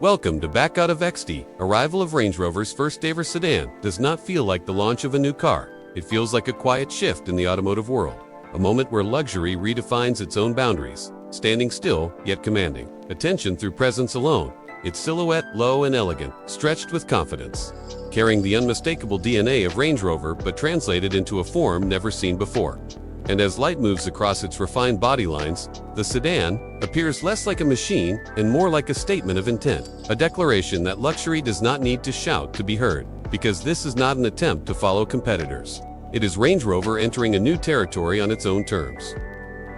Welcome to Back Out of XD. Arrival of Range Rover's first ever sedan does not feel like the launch of a new car. It feels like a quiet shift in the automotive world. A moment where luxury redefines its own boundaries, standing still yet commanding attention through presence alone. Its silhouette, low and elegant, stretched with confidence, carrying the unmistakable DNA of Range Rover but translated into a form never seen before. And as light moves across its refined body lines, the sedan appears less like a machine and more like a statement of intent, a declaration that luxury does not need to shout to be heard, because this is not an attempt to follow competitors. It is Range Rover entering a new territory on its own terms,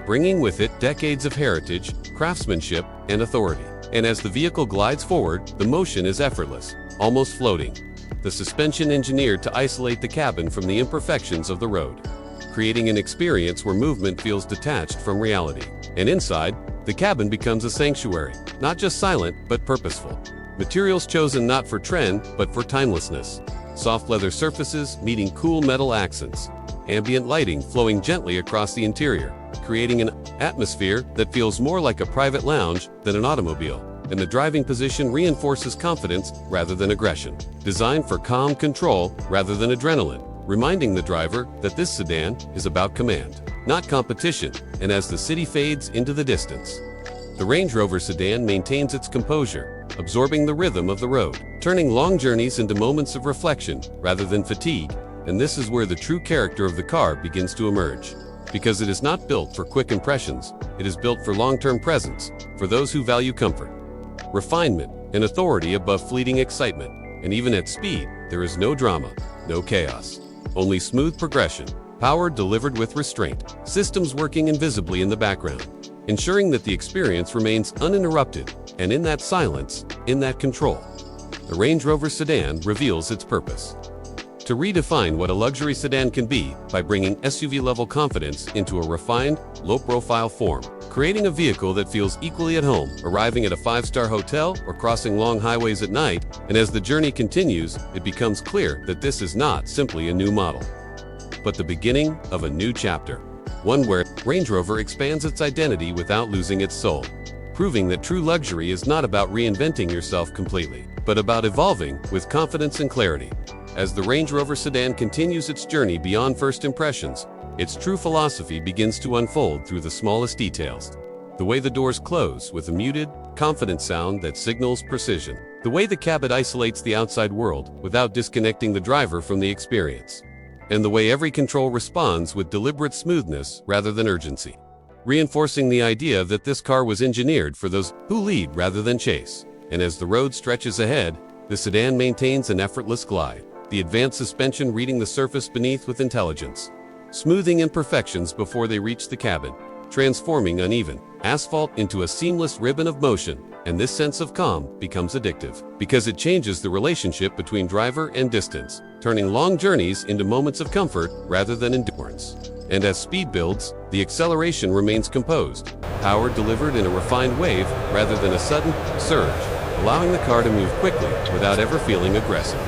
bringing with it decades of heritage, craftsmanship, and authority. And as the vehicle glides forward, the motion is effortless, almost floating, the suspension engineered to isolate the cabin from the imperfections of the road, creating an experience where movement feels detached from reality. And inside, the cabin becomes a sanctuary, not just silent, but purposeful. Materials chosen not for trend, but for timelessness. Soft leather surfaces meeting cool metal accents. Ambient lighting flowing gently across the interior, creating an atmosphere that feels more like a private lounge than an automobile. And the driving position reinforces confidence rather than aggression. Designed for calm control rather than adrenaline, reminding the driver that this sedan is about command, not competition. And as the city fades into the distance, the Range Rover sedan maintains its composure, absorbing the rhythm of the road, turning long journeys into moments of reflection rather than fatigue. And this is where the true character of the car begins to emerge. Because it is not built for quick impressions, it is built for long-term presence, for those who value comfort, refinement, and authority above fleeting excitement. And even at speed, there is no drama, no chaos. Only smooth progression, power delivered with restraint, systems working invisibly in the background, ensuring that the experience remains uninterrupted. And in that silence, in that control, the Range Rover Sedan reveals its purpose: to redefine what a luxury sedan can be by bringing SUV-level confidence into a refined, low-profile form, creating a vehicle that feels equally at home, arriving at a five-star hotel or crossing long highways at night. And as the journey continues, it becomes clear that this is not simply a new model, but the beginning of a new chapter, one where Range Rover expands its identity without losing its soul, proving that true luxury is not about reinventing yourself completely, but about evolving with confidence and clarity. As the Range Rover Sedan continues its journey beyond first impressions, its true philosophy begins to unfold through the smallest details. The way the doors close with a muted, confident sound that signals precision. The way the cabin isolates the outside world without disconnecting the driver from the experience. And the way every control responds with deliberate smoothness rather than urgency, reinforcing the idea that this car was engineered for those who lead rather than chase. And as the road stretches ahead, the sedan maintains an effortless glide, the advanced suspension reading the surface beneath with intelligence, smoothing imperfections before they reach the cabin, transforming uneven asphalt into a seamless ribbon of motion. And this sense of calm becomes addictive, because it changes the relationship between driver and distance, turning long journeys into moments of comfort rather than endurance. And as speed builds, the acceleration remains composed, power delivered in a refined wave rather than a sudden surge, allowing the car to move quickly without ever feeling aggressive.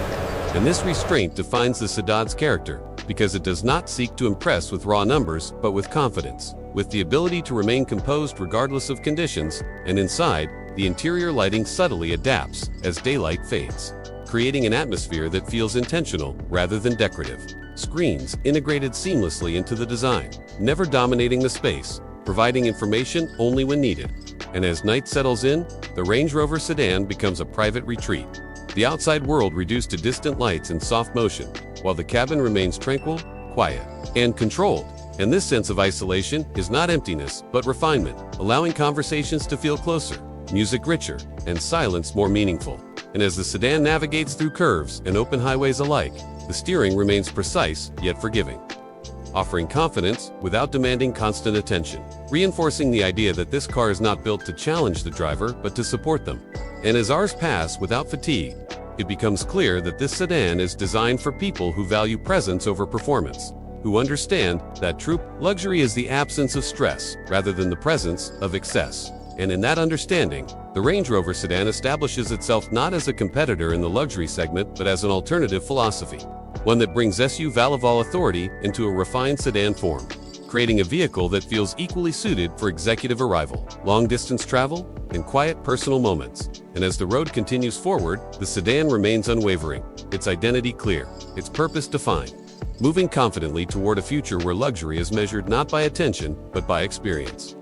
And this restraint defines the sedan's character, because it does not seek to impress with raw numbers, but with confidence, with the ability to remain composed regardless of conditions. And inside, the interior lighting subtly adapts as daylight fades, creating an atmosphere that feels intentional rather than decorative. Screens integrated seamlessly into the design, never dominating the space, providing information only when needed. And as night settles in, the Range Rover Sedan becomes a private retreat, the outside world reduced to distant lights and soft motion, while the cabin remains tranquil, quiet, and controlled. And this sense of isolation is not emptiness, but refinement, allowing conversations to feel closer, music richer, and silence more meaningful. And as the sedan navigates through curves and open highways alike, the steering remains precise yet forgiving, offering confidence without demanding constant attention, reinforcing the idea that this car is not built to challenge the driver but to support them. And as hours pass without fatigue, it becomes clear that this sedan is designed for people who value presence over performance, who understand that true luxury is the absence of stress rather than the presence of excess. And in that understanding, the Range Rover Sedan establishes itself not as a competitor in the luxury segment, but as an alternative philosophy, one that brings SUV-level authority into a refined sedan form, creating a vehicle that feels equally suited for executive arrival, long-distance travel, and quiet personal moments. And as the road continues forward, the sedan remains unwavering, its identity clear, its purpose defined, moving confidently toward a future where luxury is measured not by attention, but by experience.